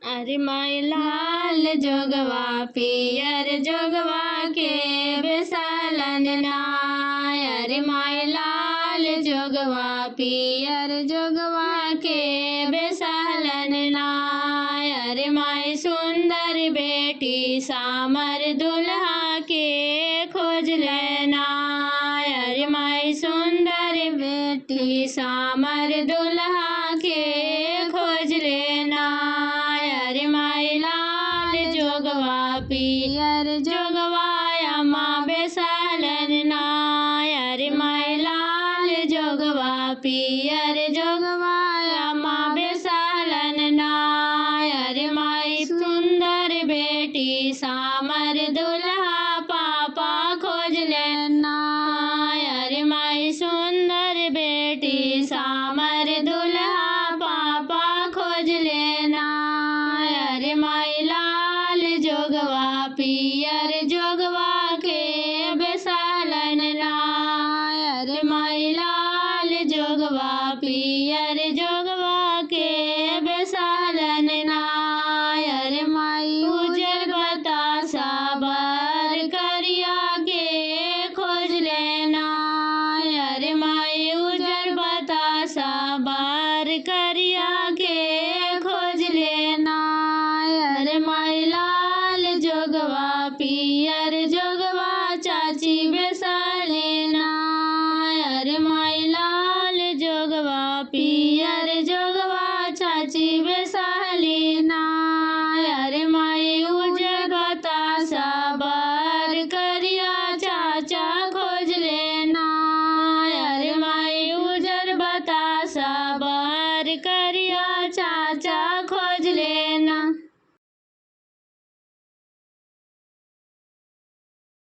अरे माय लाल जोगवा पियर जोगवा के बेसालन नाय। अरे माय लाल जोगवा पियर जोगवा के बेसालन नाय। अरे माय सुंदर बेटी सामर दुल्हा के खोज लेना। अरे माय सुंदर बेटी सामर दुल्हा के खोज लेना। अरे माय लाल जोगवा पियर